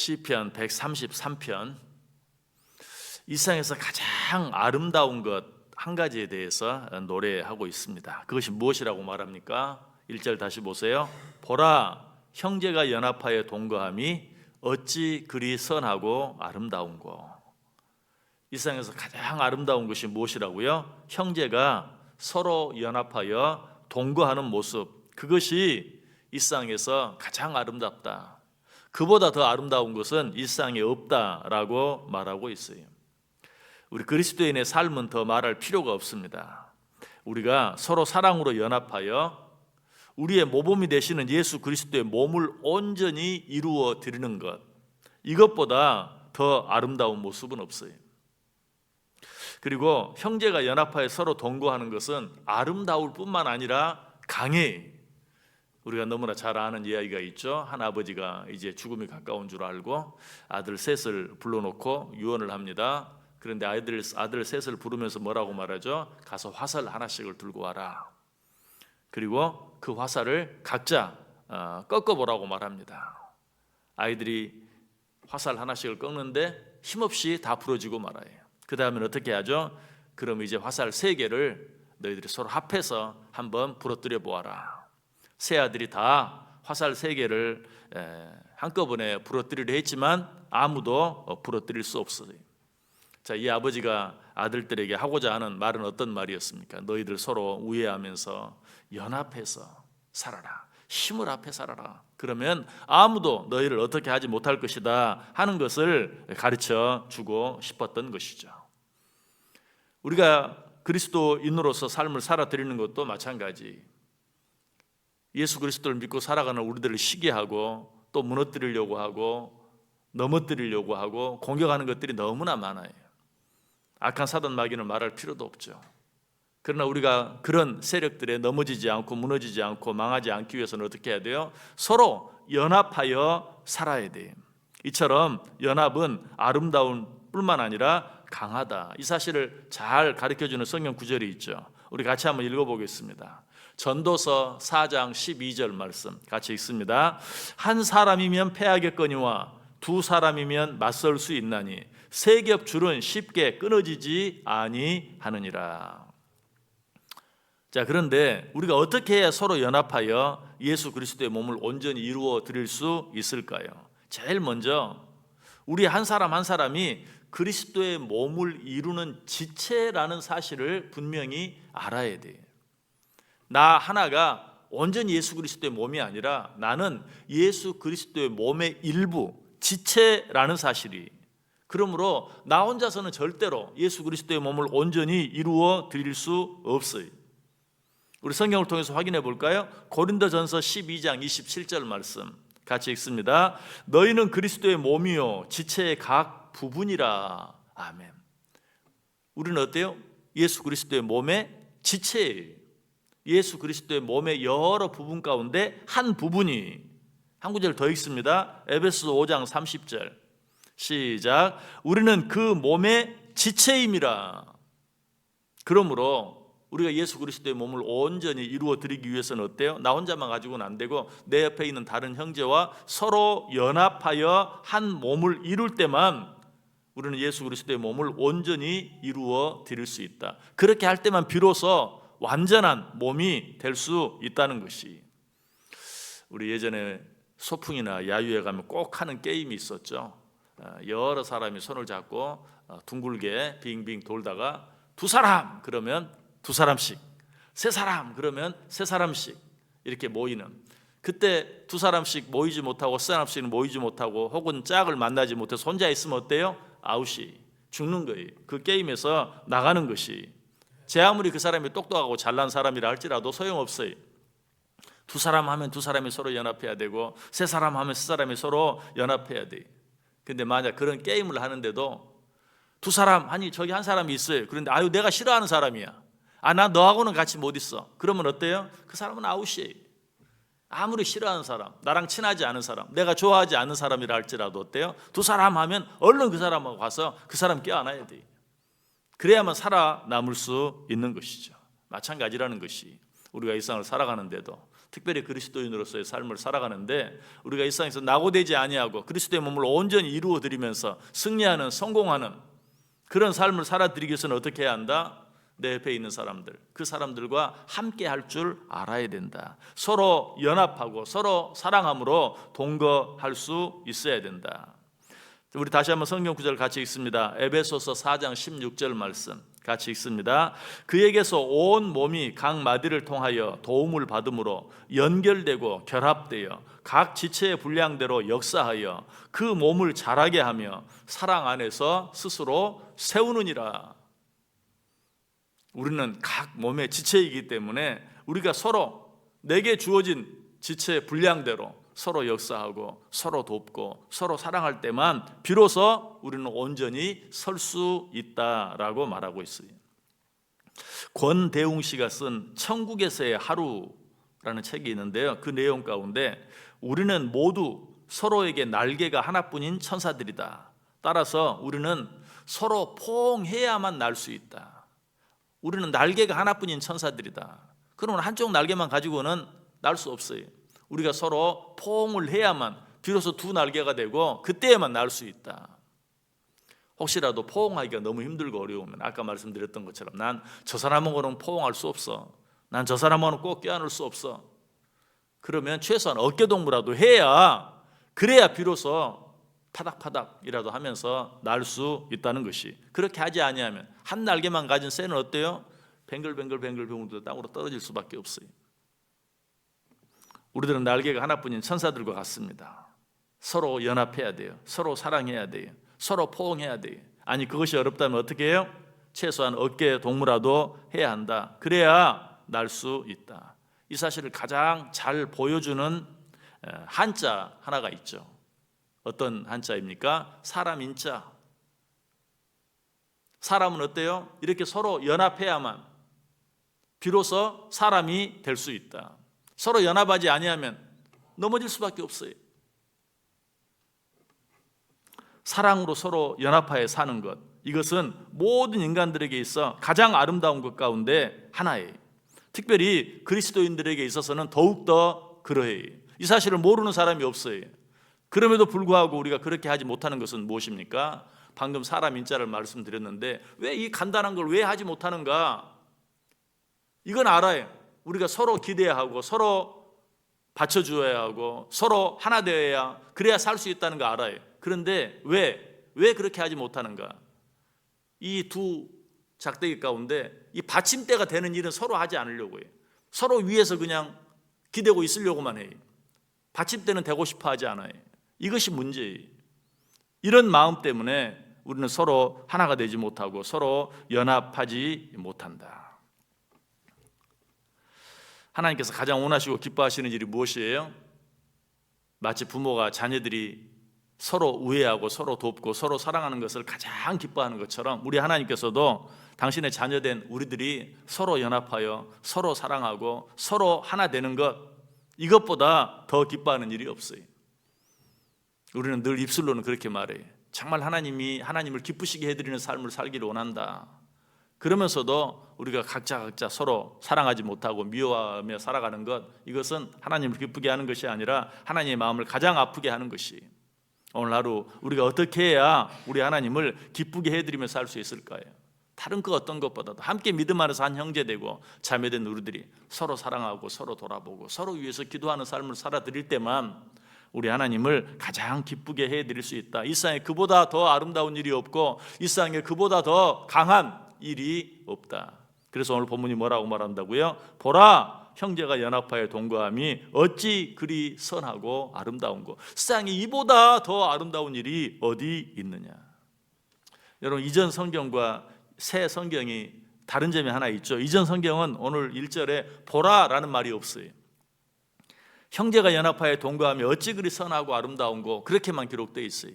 시편 133편, 이 세상에서 가장 아름다운 것 한 가지에 대해서 노래하고 있습니다. 그것이 무엇이라고 말합니까? 1절 다시 보세요. 보라, 형제가 연합하여 동거함이 어찌 그리 선하고 아름다운고. 이 세상에서 가장 아름다운 것이 무엇이라고요? 형제가 서로 연합하여 동거하는 모습, 그것이 이 세상에서 가장 아름답다. 그보다 더 아름다운 것은 이 세상에 없다라고 말하고 있어요. 우리 그리스도인의 삶은 더 말할 필요가 없습니다. 우리가 서로 사랑으로 연합하여 우리의 모범이 되시는 예수 그리스도의 몸을 온전히 이루어 드리는 것, 이것보다 더 아름다운 모습은 없어요. 그리고 형제가 연합하여 서로 동거하는 것은 아름다울 뿐만 아니라 강해. 우리가 너무나 잘 아는 이야기가 있죠. 한 아버지가 이제 죽음이 가까운 줄 알고 아들 셋을 불러놓고 유언을 합니다. 그런데 아들 셋을 부르면서 뭐라고 말하죠? 가서 화살 하나씩을 들고 와라. 그리고 그 화살을 각자 꺾어보라고 말합니다. 아이들이 화살 하나씩을 꺾는데 힘없이 다 부러지고 말아요. 그 다음에 어떻게 하죠? 그럼 이제 화살 3개를 너희들이 서로 합해서 한번 부러뜨려 보아라. 세 아들이 다 화살 3개를 한꺼번에 부러뜨리려 했지만 아무도 부러뜨릴 수 없어요. 자, 이 아버지가 아들들에게 하고자 하는 말은 어떤 말이었습니까? 너희들 서로 우애하면서 연합해서 살아라. 힘을 합해 살아라. 그러면 아무도 너희를 어떻게 하지 못할 것이다 하는 것을 가르쳐 주고 싶었던 것이죠. 우리가 그리스도인으로서 삶을 살아드리는 것도 마찬가지. 예수 그리스도를 믿고 살아가는 우리들을 시기하고 또 무너뜨리려고 하고 넘어뜨리려고 하고 공격하는 것들이 너무나 많아요. 악한 사단 마귀는 말할 필요도 없죠. 그러나 우리가 그런 세력들에 넘어지지 않고 무너지지 않고 망하지 않기 위해서는 어떻게 해야 돼요? 서로 연합하여 살아야 돼요. 이처럼 연합은 아름다운 뿐만 아니라 강하다. 이 사실을 잘 가르쳐주는 성경 구절이 있죠. 우리 같이 한번 읽어보겠습니다. 전도서 4장 12절 말씀 같이 읽습니다. 한 사람이면 패하겠거니와 두 사람이면 맞설 수 있나니 세 겹줄은 쉽게 끊어지지 아니하느니라. 자, 그런데 우리가 어떻게 해야 서로 연합하여 예수 그리스도의 몸을 온전히 이루어 드릴 수 있을까요? 제일 먼저 우리 한 사람 한 사람이 그리스도의 몸을 이루는 지체라는 사실을 분명히 알아야 돼요. 나 하나가 온전히 예수 그리스도의 몸이 아니라 나는 예수 그리스도의 몸의 일부, 지체라는 사실이. 그러므로 나 혼자서는 절대로 예수 그리스도의 몸을 온전히 이루어 드릴 수 없어요. 우리 성경을 통해서 확인해 볼까요? 고린도전서 12장 27절 말씀 같이 읽습니다. 너희는 그리스도의 몸이요 지체의 각 부분이라. 아멘. 우리는 어때요? 예수 그리스도의 몸의 지체예요. 예수 그리스도의 몸의 여러 부분 가운데 한 부분이. 한 구절 더 읽습니다. 에베소서 5장 30절 시작. 우리는 그 몸의 지체임이라. 그러므로 우리가 예수 그리스도의 몸을 온전히 이루어 드리기 위해서는 어때요? 나 혼자만 가지고는 안 되고 내 옆에 있는 다른 형제와 서로 연합하여 한 몸을 이룰 때만 우리는 예수 그리스도의 몸을 온전히 이루어 드릴 수 있다. 그렇게 할 때만 비로소 완전한 몸이 될 수 있다는 것이. 우리 예전에 소풍이나 야유회 가면 꼭 하는 게임이 있었죠. 여러 사람이 손을 잡고 둥글게 빙빙 돌다가 두 사람 그러면 두 사람씩, 세 사람 그러면 세 사람씩 이렇게 모이는. 그때 두 사람씩 모이지 못하고 세 사람씩은 모이지 못하고 혹은 짝을 만나지 못해서 혼자 있으면 어때요? 아웃이, 죽는 거예요. 그 게임에서 나가는 것이. 제 아무리 그 사람이 똑똑하고 잘난 사람이라 할지라도 소용없어요. 두 사람 하면 두 사람이 서로 연합해야 되고 세 사람 하면 세 사람이 서로 연합해야 돼요. 근데 만약 그런 게임을 하는데도 두 사람 하니 저기 한 사람이 있어요. 그런데 아유 내가 싫어하는 사람이야. 나 너하고는 같이 못 있어. 그러면 어때요? 그 사람은 아웃이에요. 아무리 싫어하는 사람, 나랑 친하지 않은 사람, 내가 좋아하지 않는 사람이라 할지라도 어때요? 두 사람 하면 얼른 그 사람하고 가서 그 사람 껴안아야 돼요. 그래야만 살아남을 수 있는 것이죠. 마찬가지라는 것이 우리가 이 세상을 살아가는데도 특별히 그리스도인으로서의 삶을 살아가는데 우리가 이 세상에서 낙오되지 아니하고 그리스도의 몸을 온전히 이루어 드리면서 승리하는, 성공하는 그런 삶을 살아드리기 위해서는 어떻게 해야 한다? 내 옆에 있는 사람들, 그 사람들과 함께 할 줄 알아야 된다. 서로 연합하고 서로 사랑함으로 동거할 수 있어야 된다. 우리 다시 한번 성경 구절 같이 읽습니다. 에베소서 4장 16절 말씀 같이 읽습니다. 그에게서 온 몸이 각 마디를 통하여 도움을 받음으로 연결되고 결합되어 각 지체의 분량대로 역사하여 그 몸을 자라게 하며 사랑 안에서 스스로 세우느니라. 우리는 각 몸의 지체이기 때문에 우리가 서로 내게 주어진 지체의 분량대로 서로 역사하고 서로 돕고 서로 사랑할 때만 비로소 우리는 온전히 설 수 있다라고 말하고 있어요. 권대웅 씨가 쓴 천국에서의 하루라는 책이 있는데요. 그 내용 가운데 우리는 모두 서로에게 날개가 하나뿐인 천사들이다. 따라서 우리는 서로 포옹해야만 날 수 있다. 우리는 날개가 하나뿐인 천사들이다. 그러면 한쪽 날개만 가지고는 날 수 없어요. 우리가 서로 포옹을 해야만 비로소 두 날개가 되고 그때에만 날 수 있다. 혹시라도 포옹하기가 너무 힘들고 어려우면 아까 말씀드렸던 것처럼 난 저 사람하고는 포옹할 수 없어, 난 저 사람하고는 꼭 껴안을 수 없어, 그러면 최소한 어깨동무라도 해야, 그래야 비로소 파닥파닥이라도 하면서 날 수 있다는 것이, 그렇게 하지 아니하면 한 날개만 가진 새는 어때요? 뱅글뱅글 땅으로 떨어질 수밖에 없어요. 우리들은 날개가 하나뿐인 천사들과 같습니다. 서로 연합해야 돼요. 서로 사랑해야 돼요. 서로 포옹해야 돼요. 아니 그것이 어렵다면 어떻게 해요? 최소한 어깨 동무라도 해야 한다. 그래야 날 수 있다. 이 사실을 가장 잘 보여주는 한자 하나가 있죠. 어떤 한자입니까? 사람 인자. 사람은 어때요? 이렇게 서로 연합해야만 비로소 사람이 될 수 있다. 서로 연합하지 아니하면 넘어질 수밖에 없어요. 사랑으로 서로 연합하여 사는 것, 이것은 모든 인간들에게 있어 가장 아름다운 것 가운데 하나예요. 특별히 그리스도인들에게 있어서는 더욱더 그러해요. 이 사실을 모르는 사람이 없어요. 그럼에도 불구하고 우리가 그렇게 하지 못하는 것은 무엇입니까? 방금 사람 인자를 말씀드렸는데 왜 이 간단한 걸 왜 하지 못하는가? 이건 알아요. 우리가 서로 기대야 하고 서로 받쳐주어야 하고 서로 하나 되어야, 그래야 살 수 있다는 거 알아요. 그런데 왜 그렇게 하지 못하는가? 이 두 작대기 가운데 이 받침대가 되는 일은 서로 하지 않으려고 해요. 서로 위에서 그냥 기대고 있으려고만 해요. 받침대는 되고 싶어 하지 않아요. 이것이 문제예요. 이런 마음 때문에 우리는 서로 하나가 되지 못하고 서로 연합하지 못한다. 하나님께서 가장 원하시고 기뻐하시는 일이 무엇이에요? 마치 부모가 자녀들이 서로 우애하고 서로 돕고 서로 사랑하는 것을 가장 기뻐하는 것처럼 우리 하나님께서도 당신의 자녀된 우리들이 서로 연합하여 서로 사랑하고 서로 하나 되는 것, 이것보다 더 기뻐하는 일이 없어요. 우리는 늘 입술로는 그렇게 말해요. 정말 하나님을 기쁘시게 해드리는 삶을 살기를 원한다. 그러면서도 우리가 각자 서로 사랑하지 못하고 미워하며 살아가는 것, 이것은 하나님을 기쁘게 하는 것이 아니라 하나님의 마음을 가장 아프게 하는 것이, 오늘 하루 우리가 어떻게 해야 우리 하나님을 기쁘게 해드리며 살 수 있을까요? 다른 그 어떤 것보다도 함께 믿음 안에서 한 형제되고 자매된 우리들이 서로 사랑하고 서로 돌아보고 서로 위해서 기도하는 삶을 살아드릴 때만 우리 하나님을 가장 기쁘게 해드릴 수 있다. 이 세상에 그보다 더 아름다운 일이 없고 이 세상에 그보다 더 강한 일이 없다. 그래서 오늘 본문이 뭐라고 말한다고요? 보라, 형제가 연합하여 동거함이 어찌 그리 선하고 아름다운고. 세상에 이보다 더 아름다운 일이 어디 있느냐. 여러분, 이전 성경과 새 성경이 다른 점이 하나 있죠. 이전 성경은 오늘 1절에 보라라는 말이 없어요. 형제가 연합하여 동거함이 어찌 그리 선하고 아름다운고, 그렇게만 기록되어 있어요.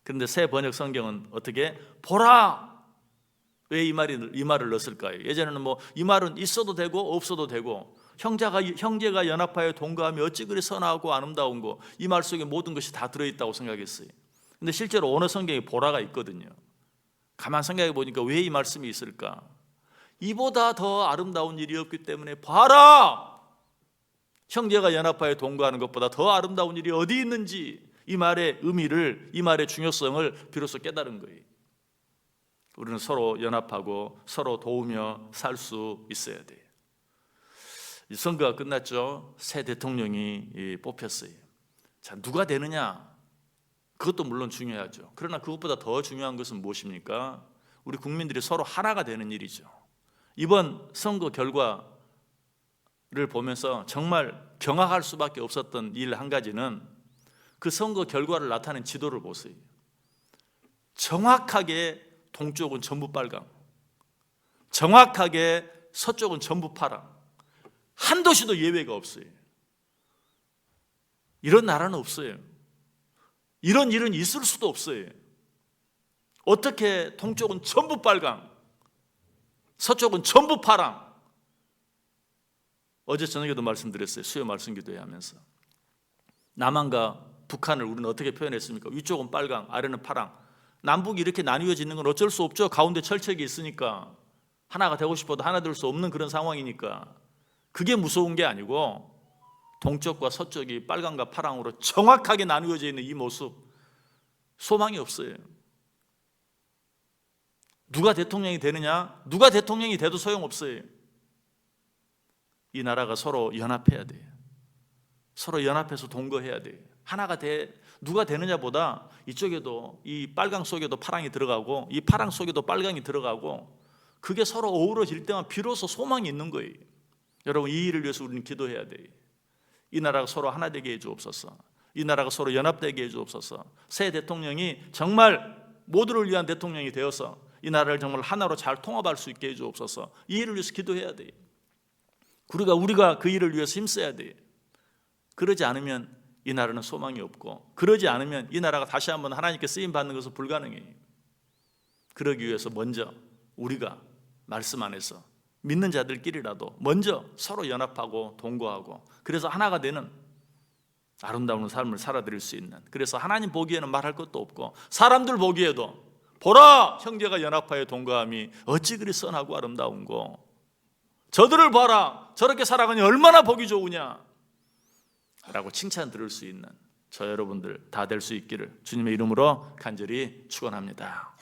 그런데 새 번역 성경은 어떻게? 보라! 왜 이 말을 넣었을까요? 예전에는 이 말은 있어도 되고 없어도 되고, 형제가 연합하여 동거함이 어찌 그리 선하고 아름다운고, 이 말 속에 모든 것이 다 들어있다고 생각했어요. 근데 실제로 어느 성경에 보라가 있거든요. 가만 생각해 보니까 왜 이 말씀이 있을까? 이보다 더 아름다운 일이 없기 때문에 봐라! 형제가 연합하여 동거하는 것보다 더 아름다운 일이 어디 있는지 이 말의 의미를, 이 말의 중요성을 비로소 깨달은 거예요. 우리는 서로 연합하고 서로 도우며 살 수 있어야 돼요. 선거가 끝났죠. 새 대통령이 뽑혔어요. 자, 누가 되느냐? 그것도 물론 중요하죠. 그러나 그것보다 더 중요한 것은 무엇입니까? 우리 국민들이 서로 하나가 되는 일이죠. 이번 선거 결과를 보면서 정말 경악할 수밖에 없었던 일 한 가지는 그 선거 결과를 나타낸 지도를 보세요. 정확하게 동쪽은 전부 빨강, 정확하게 서쪽은 전부 파랑, 한 도시도 예외가 없어요. 이런 나라는 없어요. 이런 일은 있을 수도 없어요. 어떻게 동쪽은 전부 빨강, 서쪽은 전부 파랑. 어제 저녁에도 말씀드렸어요. 수요 말씀 기도회 하면서 남한과 북한을 우리는 어떻게 표현했습니까? 위쪽은 빨강, 아래는 파랑. 남북이 이렇게 나뉘어지는 건 어쩔 수 없죠. 가운데 철책이 있으니까. 하나가 되고 싶어도 하나 될 수 없는 그런 상황이니까. 그게 무서운 게 아니고 동쪽과 서쪽이 빨강과 파랑으로 정확하게 나누어져 있는 이 모습, 소망이 없어요. 누가 대통령이 되느냐? 누가 대통령이 돼도 소용없어요. 이 나라가 서로 연합해야 돼요. 서로 연합해서 동거해야 돼요. 하나가 누가 되느냐보다 이쪽에도 이 빨강 속에도 파랑이 들어가고 이 파랑 속에도 빨강이 들어가고 그게 서로 어우러질 때만 비로소 소망이 있는 거예요. 여러분, 이 일을 위해서 우리는 기도해야 돼요. 이 나라가 서로 하나 되게 해주옵소서. 이 나라가 서로 연합되게 해주옵소서. 새 대통령이 정말 모두를 위한 대통령이 되어서 이 나라를 정말 하나로 잘 통합할 수 있게 해주옵소서. 이 일을 위해서 기도해야 돼요. 우리가 그 일을 위해서 힘써야 돼요. 그러지 않으면 이 나라는 소망이 없고, 그러지 않으면 이 나라가 다시 한번 하나님께 쓰임받는 것은 불가능해요. 그러기 위해서 먼저 우리가 말씀 안에서 믿는 자들끼리라도 먼저 서로 연합하고 동거하고, 그래서 하나가 되는 아름다운 삶을 살아드릴 수 있는, 그래서 하나님 보기에는 말할 것도 없고 사람들 보기에도 보라, 형제가 연합하여 동거함이 어찌 그리 선하고 아름다운고, 저들을 봐라, 저렇게 살아가니 얼마나 보기 좋으냐 라고 칭찬 들을 수 있는 저 여러분들 다 될 수 있기를 주님의 이름으로 간절히 축원합니다.